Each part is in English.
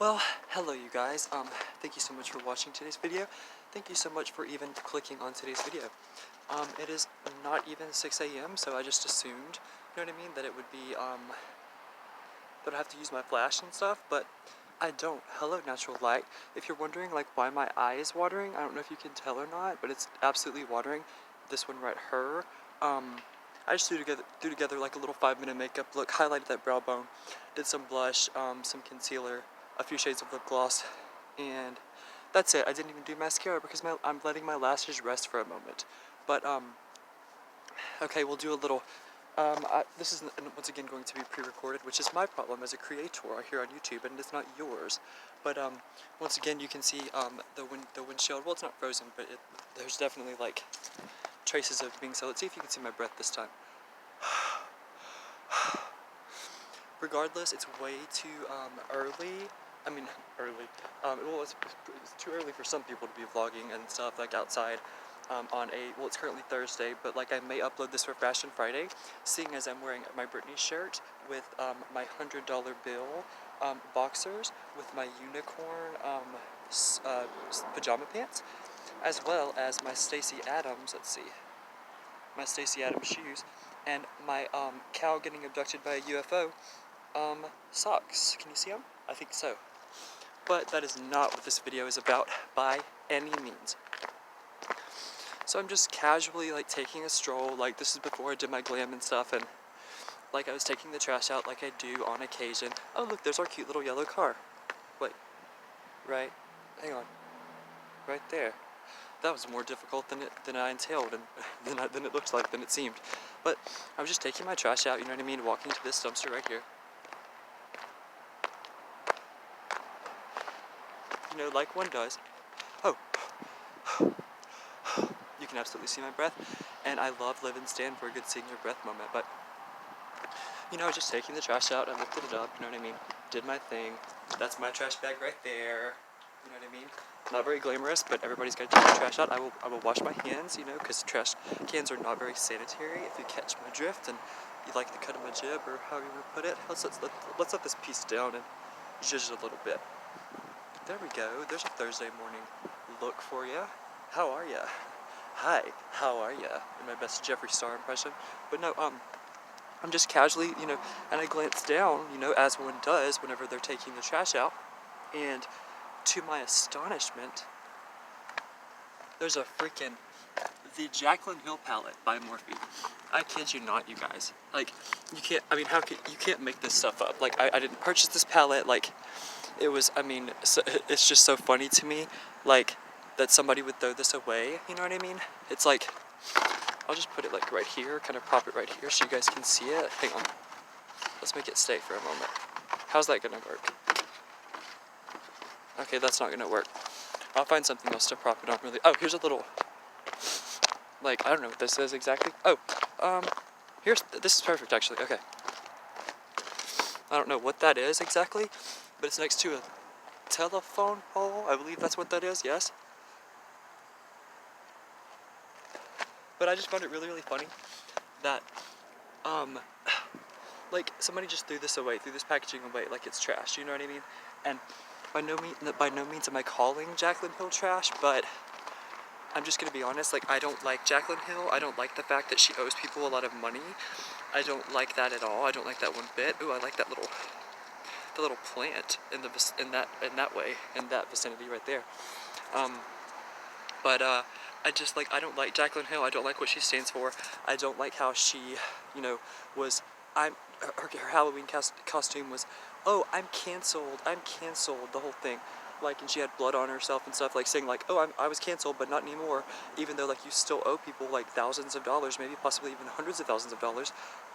Well, hello you guys. Thank you so much for watching today's video. Thank you so much for even clicking on today's video. It is not even 6 a.m., so I just assumed, you know what I mean, that it would be, that I'd have to use my flash and stuff, but I don't. Hello, natural light. If you're wondering, like, why my eye is watering, I don't know if you can tell or not, but it's absolutely watering. This one right here. I just threw together like a little 5-minute makeup look, highlighted that brow bone, did some blush, some concealer, a few shades of lip gloss, and that's it. I didn't even do mascara because I'm letting my lashes rest for a moment. But, okay, we'll do a little, this is once again going to be pre-recorded, which is my problem as a creator here on YouTube, and it's not yours. But, once again, you can see, the windshield, well, it's not frozen, but there's definitely, like, traces of being so. Let's see if you can see my breath this time. Regardless, it's way too early. I mean, early. Well, it's too early for some people to be vlogging and stuff, like outside on well, it's currently Thursday, but like I may upload this for Fashion Friday, seeing as I'm wearing my Britney shirt with my $100 bill boxers, with my unicorn pajama pants, as well as my Stacey Adams, my Stacey Adams shoes, and my cow getting abducted by a UFO socks. Can you see them? I think so. But that is not what this video is about by any means. So I'm just casually like taking a stroll, like this is before I did my glam and stuff, and like I was taking the trash out like I do on occasion. Oh look, there's our cute little yellow car. Wait, right, hang on, right there. That was more difficult than I entailed, and than it looked like, than it seemed. But I was just taking my trash out, you know what I mean, walking to this dumpster right here. You know, like one does. Oh, you can absolutely see my breath, and I love live and stand for a good seeing your breath moment, but, you know, just taking the trash out, I lifted it up, you know what I mean, did my thing. That's my trash bag right there, you know what I mean? Not very glamorous, but everybody's got to take the trash out. I will wash my hands, you know, because trash cans are not very sanitary, if you catch my drift, and you like the cut of my jib, or however you want to put it. Let's let this piece down and zhuzh it a little bit. There we go. There's a Thursday morning look for you. How are ya? Hi, how are ya? In my best Jeffree Star impression. But no, I'm just casually, you know, and I glance down, you know, as one does whenever they're taking the trash out, and to my astonishment, there's the Jaclyn Hill palette by Morphe. I kid you not, you guys. Like, you can't, I mean, you can't make this stuff up. Like, I didn't purchase this palette, like, it was, I mean, so, it's just so funny to me, like, that somebody would throw this away, you know what I mean? It's like, I'll just put it, like, right here, kind of prop it right here so you guys can see it. Hang on. Let's make it stay for a moment. How's that gonna work? Okay, that's not gonna work. I'll find something else to prop it on really. Oh, here's a little, like, I don't know what this is exactly. Oh, this is perfect, actually. Okay. I don't know what that is exactly, but it's next to a telephone pole. I believe that's what that is, yes? But I just found it really, really funny that, like, somebody just threw this packaging away like it's trash, you know what I mean? And by no means am I calling Jaclyn Hill trash, but I'm just gonna be honest, like, I don't like Jaclyn Hill. I don't like the fact that she owes people a lot of money. I don't like that at all. I don't like that one bit. Ooh, I like the little plant in that vicinity right there. But I just, like, I don't like Jaclyn Hill. I don't like what she stands for. I don't like how she, you know, her Halloween costume was, oh, I'm canceled, the whole thing. Like, and she had blood on herself and stuff, like, saying, like, oh, I was canceled, but not anymore, even though, like, you still owe people, like, thousands of dollars, maybe possibly even hundreds of thousands of dollars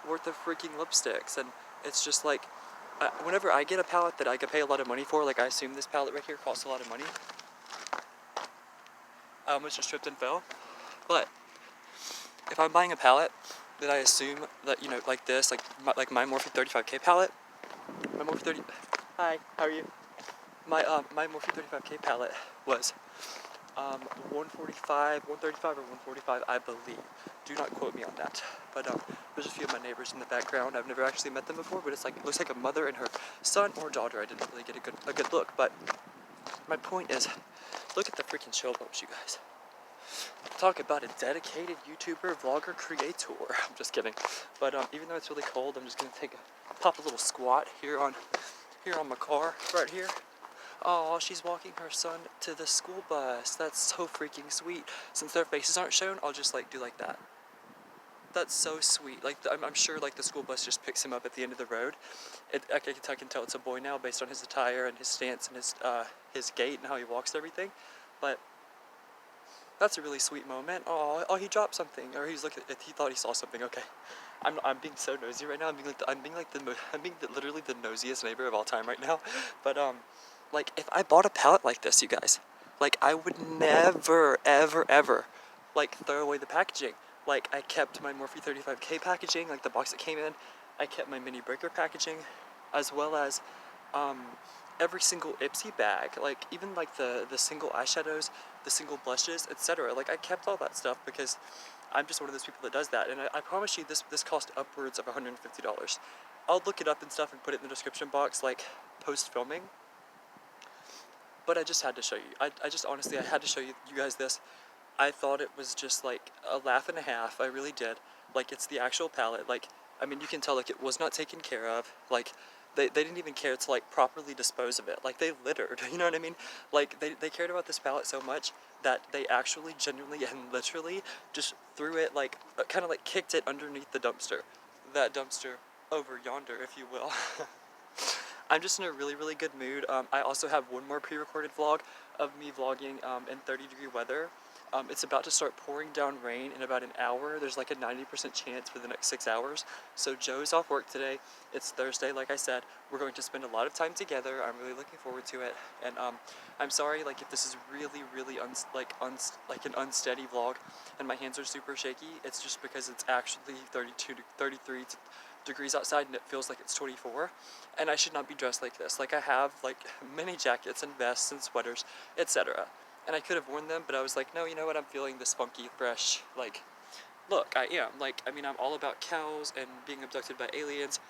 worth of freaking lipsticks. And it's just, like, whenever I get a palette that I could pay a lot of money for, like, I assume this palette right here costs a lot of money. I almost just tripped and fell. But if I'm buying a palette that I assume that, you know, like this, like my Morphe 35K palette, hi, how are you? My Morphe 35K palette was 145, 135 or 145, I believe. Do not quote me on that. But there's a few of my neighbors in the background. I've never actually met them before, but it's like it looks like a mother and her son or daughter. I didn't really get a good look, but my point is, look at the freaking show bumps, you guys. Talk about a dedicated YouTuber, vlogger, creator. I'm just kidding. But even though it's really cold, I'm just gonna pop a little squat here on my car right here. Oh, she's walking her son to the school bus. That's so freaking sweet. Since their faces aren't shown, I'll just like do like that. That's so sweet. Like I'm sure like the school bus just picks him up at the end of the road. I can tell it's a boy now based on his attire and his stance and his gait and how he walks and everything. But that's a really sweet moment. Oh, he dropped something, or he thought he saw something. Okay, I'm being so nosy right now. I'm being literally the nosiest neighbor of all time right now. But like if I bought a palette like this, you guys, like I would never ever ever like throw away the packaging. Like I kept my Morphe 35K packaging, like the box that came in. I kept my mini breaker packaging, as well as every single Ipsy bag, like even like the single eyeshadows, the single blushes, etc. Like I kept all that stuff because I'm just one of those people that does that, and I promise you this cost upwards of $150. I'll look it up and stuff and put it in the description box like post filming. But I just had to show you. I just honestly I had to show you guys this. I thought it was just like a laugh and a half. I really did. Like it's the actual palette. Like I mean you can tell like it was not taken care of. Like they didn't even care to like properly dispose of it. Like they littered, you know what I mean? Like they cared about this palette so much that they actually genuinely and literally just threw it like kind of like kicked it underneath the dumpster. That dumpster over yonder, if you will. I'm just in a really, really good mood. I also have one more pre-recorded vlog of me vlogging in 30-degree weather. It's about to start pouring down rain in about an hour. There's like a 90% chance for the next 6 hours. So Joe's off work today. It's Thursday, like I said. We're going to spend a lot of time together. I'm really looking forward to it. And I'm sorry, like if this is really, really an unsteady vlog, and my hands are super shaky. It's just because it's actually 32 to 33 degrees outside, and it feels like it's 24. And I should not be dressed like this. Like I have like many jackets and vests and sweaters, etc. And I could have worn them, but I was like, no, you know what, I'm feeling this funky, fresh, like, look, I am. Like, I mean, I'm all about cows and being abducted by aliens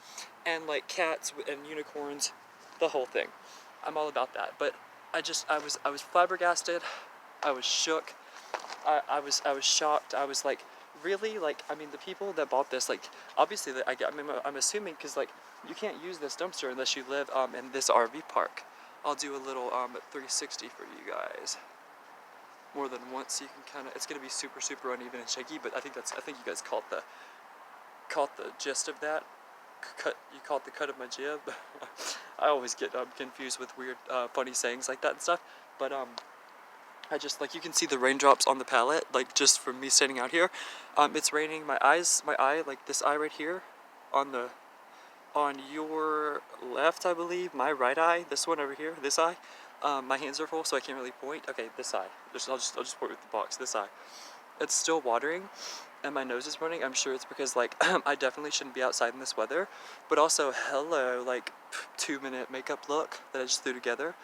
and, like, cats and unicorns, the whole thing. I'm all about that. But I was flabbergasted. I was shook. I was shocked. I was like, really? Like, I mean, the people that bought this, like, obviously, I'm assuming, because, like, you can't use this dumpster unless you live in this RV park. I'll do a little 360 for you guys. More than once, so you can kind of, it's going to be super, super uneven and shaky, but I think you guys caught the gist of that. You caught the cut of my jib. I always get confused with weird, funny sayings like that and stuff, but I just, like, you can see the raindrops on the palette, like, just from me standing out here. It's raining. My eye, like, this eye right here, on your left, I believe, my right eye, this one over here, this eye, my hands are full, so I can't really point. Okay, this eye. I'll just point with the box. This eye. It's still watering, and my nose is running. I'm sure it's because, like, I definitely shouldn't be outside in this weather. But also, hello, like, 2-minute makeup look that I just threw together.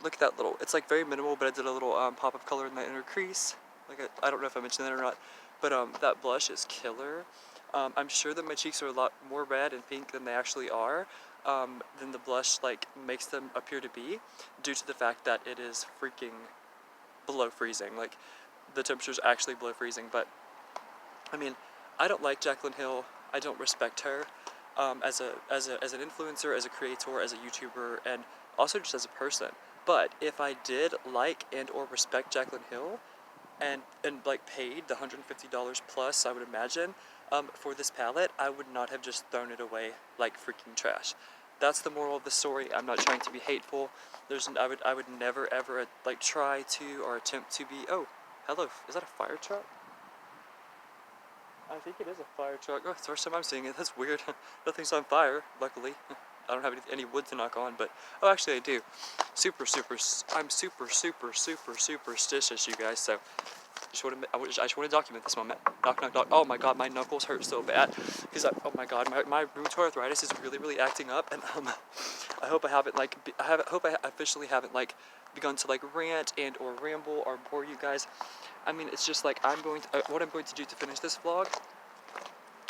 Look at that little. It's like very minimal, but I did a little pop of color in the inner crease. Like I don't know if I mentioned that or not, but that blush is killer. I'm sure that my cheeks are a lot more red and pink than they actually are. Than the blush like makes them appear to be, due to the fact that it is freaking below freezing. Like the temperature's actually below freezing. But I mean, I don't like Jaclyn Hill. I don't respect her as an influencer, as a creator, as a YouTuber, and also just as a person. But if I did like and or respect Jaclyn Hill, and like paid the $150 plus, I would imagine, for this palette, I would not have just thrown it away like freaking trash. That's the moral of the story. I'm not trying to be hateful. I would never ever like try to or attempt to be. Oh, hello. Is that a fire truck? I think it is a fire truck. Oh, it's the first time I'm seeing it. That's weird. Nothing's on fire, luckily. I don't have any wood to knock on, but oh, actually I do. I'm super superstitious, you guys. So I just want to document this moment. Knock, knock, knock. Oh my God, my knuckles hurt so bad because oh my God, my rheumatoid arthritis is really acting up, and I hope I haven't hope I officially haven't like begun to like rant and or ramble or bore you guys. I mean, it's just like what I'm going to do to finish this vlog,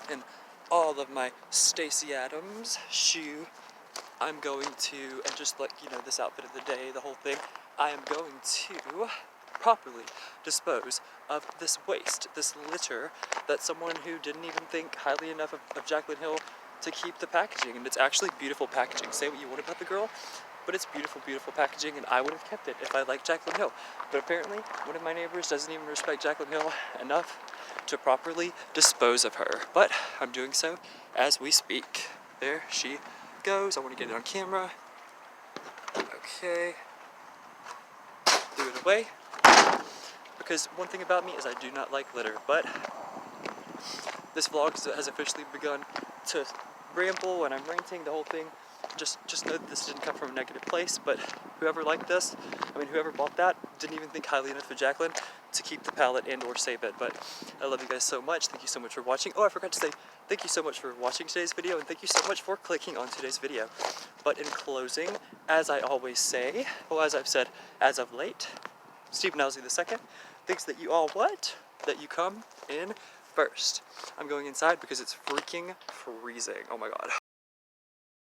and all of my Stacey Adams shoe. I'm going to, and just like, you know, this outfit of the day, the whole thing, I am going to properly dispose of this waste, this litter, that someone who didn't even think highly enough of Jaclyn Hill to keep the packaging. And it's actually beautiful packaging. Say what you want about the girl, but it's beautiful packaging, and I would have kept it if I liked Jaclyn Hill. But apparently, one of my neighbors doesn't even respect Jaclyn Hill enough to properly dispose of her. But I'm doing so as we speak. There she goes. I want to get it on camera. Okay. Threw it away. Because one thing about me is I do not like litter, but this vlog has officially begun to ramble, and I'm ranting the whole thing. Just know that this didn't come from a negative place, but whoever liked this, whoever bought that, didn't even think highly enough of Jaclyn to keep the palette and or save it. But I love you guys so much. Thank you so much for watching. Oh, I forgot to say, thank you so much for watching today's video, and thank you so much for clicking on today's video. But in closing, as I always say, well, as I've said as of late, Steve Nelsey II thinks that you all what? That you come in first. I'm going inside because it's freaking freezing. Oh my God.